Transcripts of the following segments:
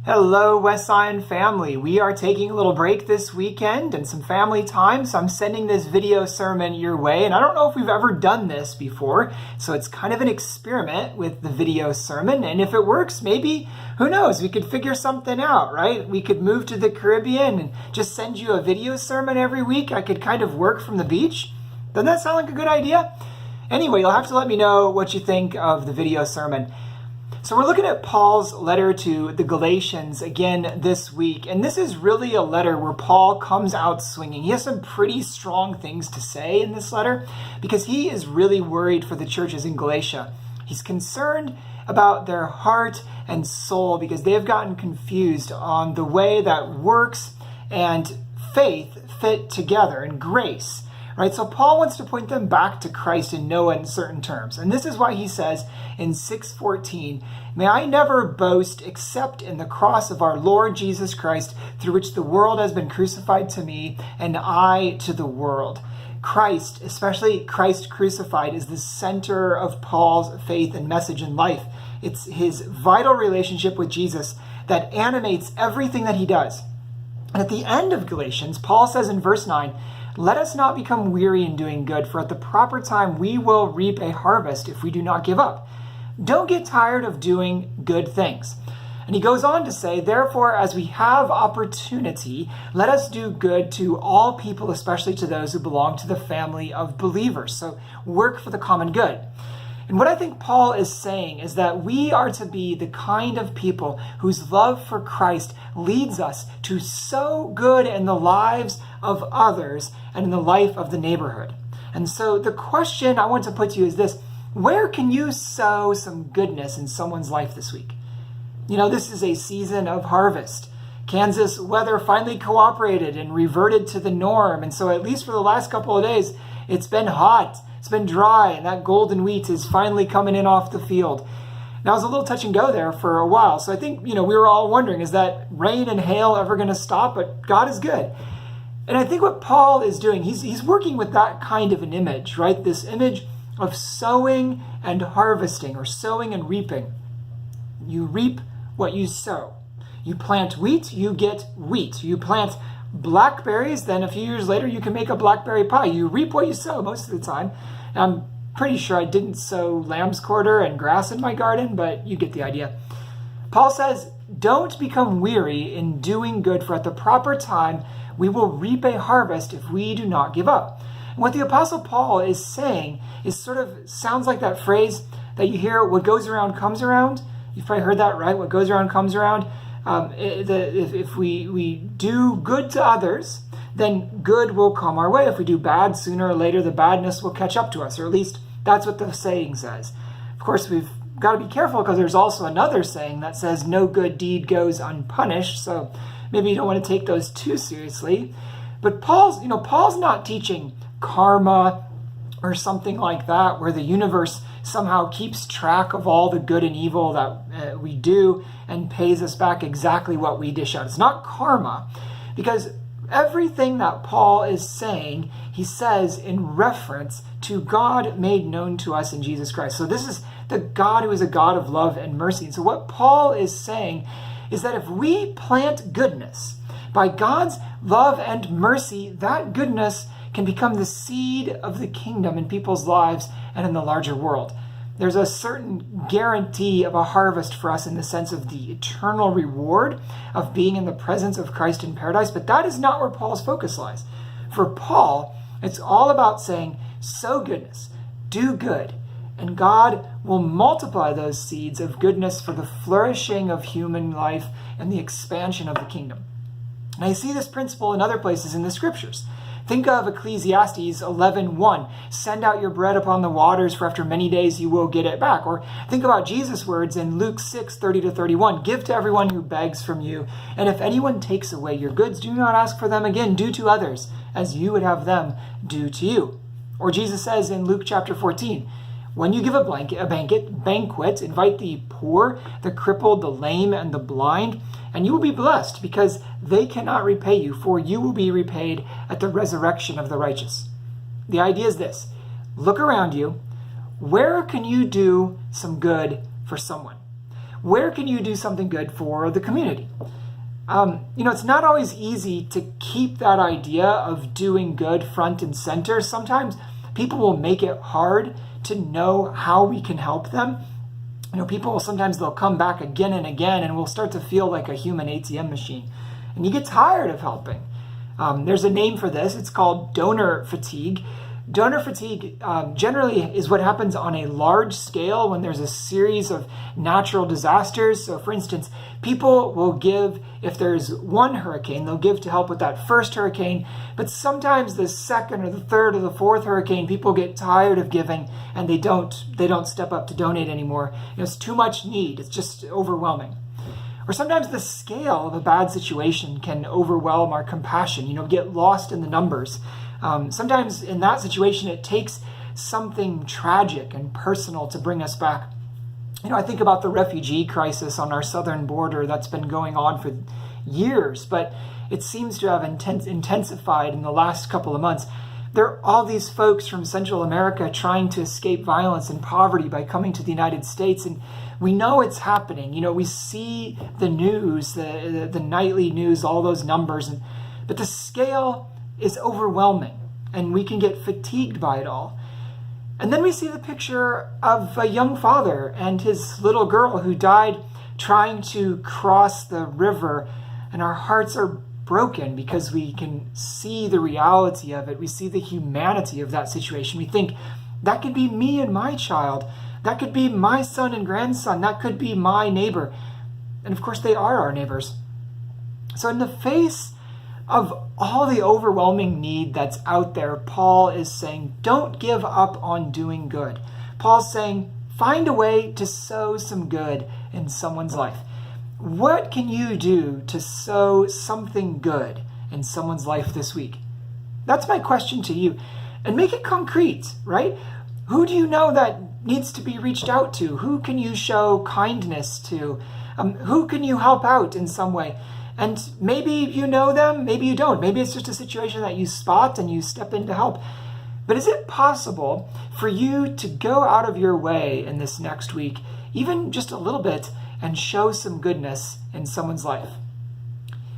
Hello, West Zion family. We are taking a little break this weekend and some family time, so I'm sending this video sermon your way. And I don't know if we've ever done this before, so it's kind of an experiment with the video sermon. And if it works, maybe, who knows, we could figure something out, right? We could move to the Caribbean and just send you a video sermon every week. I could kind of work from the beach. Doesn't that sound like a good idea? Anyway, you'll have to let me know what you think of the video sermon. So we're looking at Paul's letter to the Galatians again this week, and this is really a letter where Paul comes out swinging. He has some pretty strong things to say in this letter because he is really worried for the churches in Galatia. He's concerned about their heart and soul because they have gotten confused on the way that works and faith fit together and grace. Right, so Paul wants to point them back to Christ in no uncertain terms. And this is why he says in 6:14, "May I never boast except in the cross of our Lord Jesus Christ, through which the world has been crucified to me, and I to the world." Christ, especially Christ crucified, is the center of Paul's faith and message in life. It's his vital relationship with Jesus that animates everything that he does. And at the end of Galatians, Paul says in verse 9, "Let us not become weary in doing good, for at the proper time we will reap a harvest if we do not give up. Don't get tired of doing good things." And he goes on to say, "Therefore, as we have opportunity, let us do good to all people, especially to those who belong to the family of believers." So work for the common good. And what I think Paul is saying is that we are to be the kind of people whose love for Christ leads us to sow good in the lives of others and in the life of the neighborhood. And so the question I want to put to you is this: where can you sow some goodness in someone's life this week? You know, this is a season of harvest. Kansas weather finally cooperated and reverted to the norm. And so at least for the last couple of days, it's been hot. It's been dry, and that golden wheat is finally coming in off the field. Now, it was a little touch and go there for a while. So I think, we were all wondering, is that rain and hail ever going to stop? But God is good. And I think what Paul is doing, he's working with that kind of an image, right? This image of sowing and harvesting, or sowing and reaping. You reap what you sow. You plant wheat, you get wheat. You plant blackberries, then a few years later you can make a blackberry pie. You reap what you sow most of the time. I'm pretty sure I didn't sow lamb's quarter and grass in my garden, but you get the idea. Paul says, don't become weary in doing good, for at the proper time we will reap a harvest if we do not give up. And what the Apostle Paul is saying is sort of sounds like that phrase that you hear, what goes around comes around. You've probably heard that, right? What goes around comes around. If we do good to others, then good will come our way. If we do bad, sooner or later the badness will catch up to us, or at least that's what the saying says. Of course, we've got to be careful because there's also another saying that says no good deed goes unpunished, so maybe you don't want to take those too seriously. But Paul's not teaching karma or something like that, where the universe somehow keeps track of all the good and evil that we do and pays us back exactly what we dish out. It's not karma, because everything that Paul is saying, he says in reference to God made known to us in Jesus Christ. So this is the God who is a God of love and mercy. And so what Paul is saying is that if we plant goodness by God's love and mercy, that goodness can become the seed of the kingdom in people's lives and in the larger world. There's a certain guarantee of a harvest for us in the sense of the eternal reward of being in the presence of Christ in paradise, but that is not where Paul's focus lies. For Paul, it's all about saying, sow goodness, do good, and God will multiply those seeds of goodness for the flourishing of human life and the expansion of the kingdom. And I see this principle in other places in the scriptures. Think of Ecclesiastes 11:1. Send out your bread upon the waters, for after many days you will get it back. Or think about Jesus' words in Luke 6:30-31. Give to everyone who begs from you. And if anyone takes away your goods, do not ask for them again. Do to others as you would have them do to you. Or Jesus says in Luke chapter 14, when you give a banquet, invite the poor, the crippled, the lame, and the blind, and you will be blessed, because they cannot repay you, for you will be repaid at the resurrection of the righteous. The idea is this: look around you. Where can you do some good for someone? where can you do something good for the community? It's not always easy to keep that idea of doing good front and center. Sometimes people will make it hard to know how we can help them. People will sometimes they'll come back again and again, and we'll start to feel like a human ATM machine. And you get tired of helping. There's a name for this. It's called donor fatigue. Donor fatigue generally is what happens on a large scale when there's a series of natural disasters. So for instance, people will give, if there's one hurricane, they'll give to help with that first hurricane. But sometimes the second or the third or the fourth hurricane, people get tired of giving and they don't step up to donate anymore. It's too much need. It's just overwhelming. Or sometimes the scale of a bad situation can overwhelm our compassion, get lost in the numbers. Sometimes in that situation, it takes something tragic and personal to bring us back. I think about the refugee crisis on our southern border that's been going on for years, but it seems to have intensified in the last couple of months. There are all these folks from Central America trying to escape violence and poverty by coming to the United States, and we know it's happening. We see the news, the nightly news, all those numbers, but the scale is overwhelming, and we can get fatigued by it all. And then we see the picture of a young father and his little girl who died trying to cross the river, and our hearts are broken because we can see the reality of it. We see the humanity of that situation. We think, that could be me and my child. That could be my son and grandson. That could be my neighbor. And of course, they are our neighbors. So in the face of all the overwhelming need that's out there, Paul is saying, don't give up on doing good. Paul's saying, find a way to sow some good in someone's life. What can you do to sow something good in someone's life this week? That's my question to you. And make it concrete, right? Who do you know that needs to be reached out to? Who can you show kindness to? Who can you help out in some way? And maybe you know them, maybe you don't. Maybe it's just a situation that you spot and you step in to help. But is it possible for you to go out of your way in this next week, even just a little bit, and show some goodness in someone's life?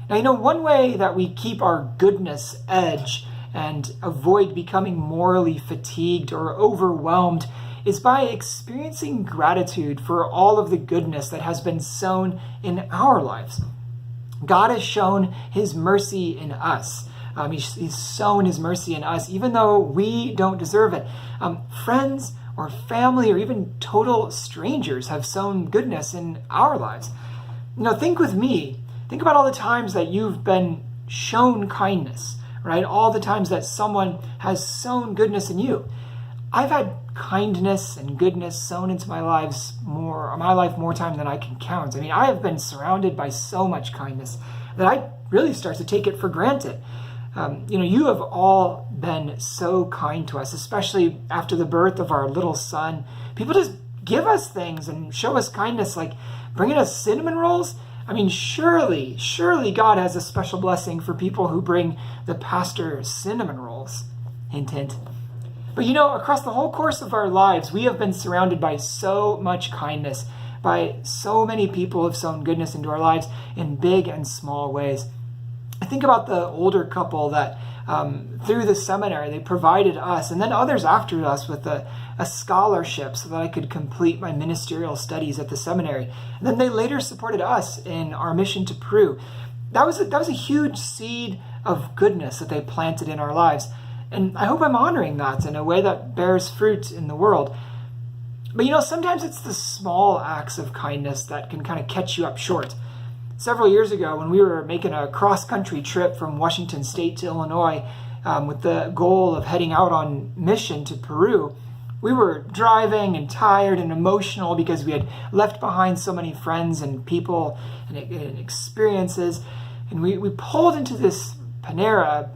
Now, one way that we keep our goodness edge and avoid becoming morally fatigued or overwhelmed is by experiencing gratitude for all of the goodness that has been sown in our lives. God has shown his mercy in us. He's sown his mercy in us, even though we don't deserve it. Friends or family or even total strangers have sown goodness in our lives. Think with me. Think about all the times that you've been shown kindness, right? All the times that someone has sown goodness in you. I've had kindness and goodness sown into my life more time than I can count. I have been surrounded by so much kindness that I really start to take it for granted. You have all been so kind to us, especially after the birth of our little son. People just give us things and show us kindness, like bringing us cinnamon rolls. Surely God has a special blessing for people who bring the pastor cinnamon rolls. Hint, hint. But across the whole course of our lives, we have been surrounded by so much kindness, by so many people who have sown goodness into our lives in big and small ways. I think about the older couple that through the seminary, they provided us and then others after us with a scholarship so that I could complete my ministerial studies at the seminary. And then they later supported us in our mission to Peru. That was a huge seed of goodness that they planted in our lives. And I hope I'm honoring that in a way that bears fruit in the world. But sometimes it's the small acts of kindness that can kind of catch you up short. Several years ago, when we were making a cross-country trip from Washington State to Illinois with the goal of heading out on mission to Peru, we were driving and tired and emotional because we had left behind so many friends and people and experiences. And we pulled into this Panera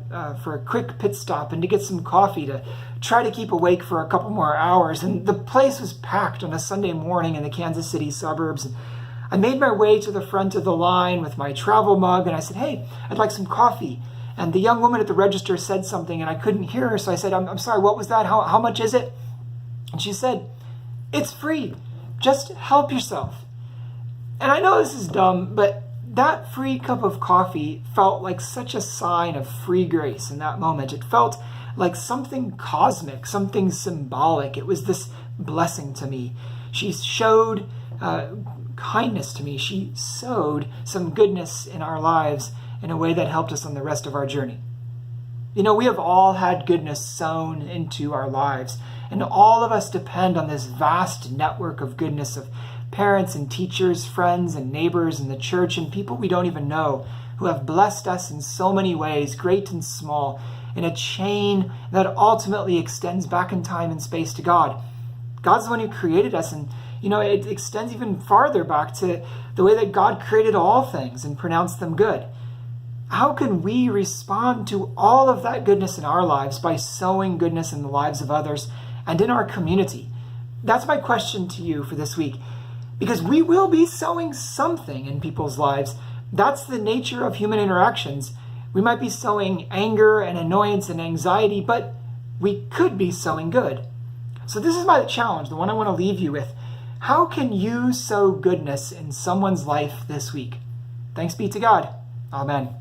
for a quick pit stop and to get some coffee to try to keep awake for a couple more hours. And the place was packed on a Sunday morning in the Kansas City suburbs. And I made my way to the front of the line with my travel mug and I said, "Hey, I'd like some coffee." And the young woman at the register said something and I couldn't hear her. So I said, I'm sorry, what was that? How much is it? And she said, "It's free. Just help yourself." And I know this is dumb, but that free cup of coffee felt like such a sign of free grace in that moment. It felt like something cosmic, something symbolic. It was this blessing to me. She showed kindness to me. She sowed some goodness in our lives in a way that helped us on the rest of our journey. You know, we have all had goodness sown into our lives, and all of us depend on this vast network of goodness of parents and teachers, friends and neighbors in the church, and people we don't even know who have blessed us in so many ways, great and small, in a chain that ultimately extends back in time and space to God. God's the one who created us, and you know, it extends even farther back to the way that God created all things and pronounced them good. How can we respond to all of that goodness in our lives by sowing goodness in the lives of others and in our community? That's my question to you for this week. Because we will be sowing something in people's lives. That's the nature of human interactions. We might be sowing anger and annoyance and anxiety, but we could be sowing good. So this is my challenge, the one I want to leave you with. How can you sow goodness in someone's life this week? Thanks be to God. Amen.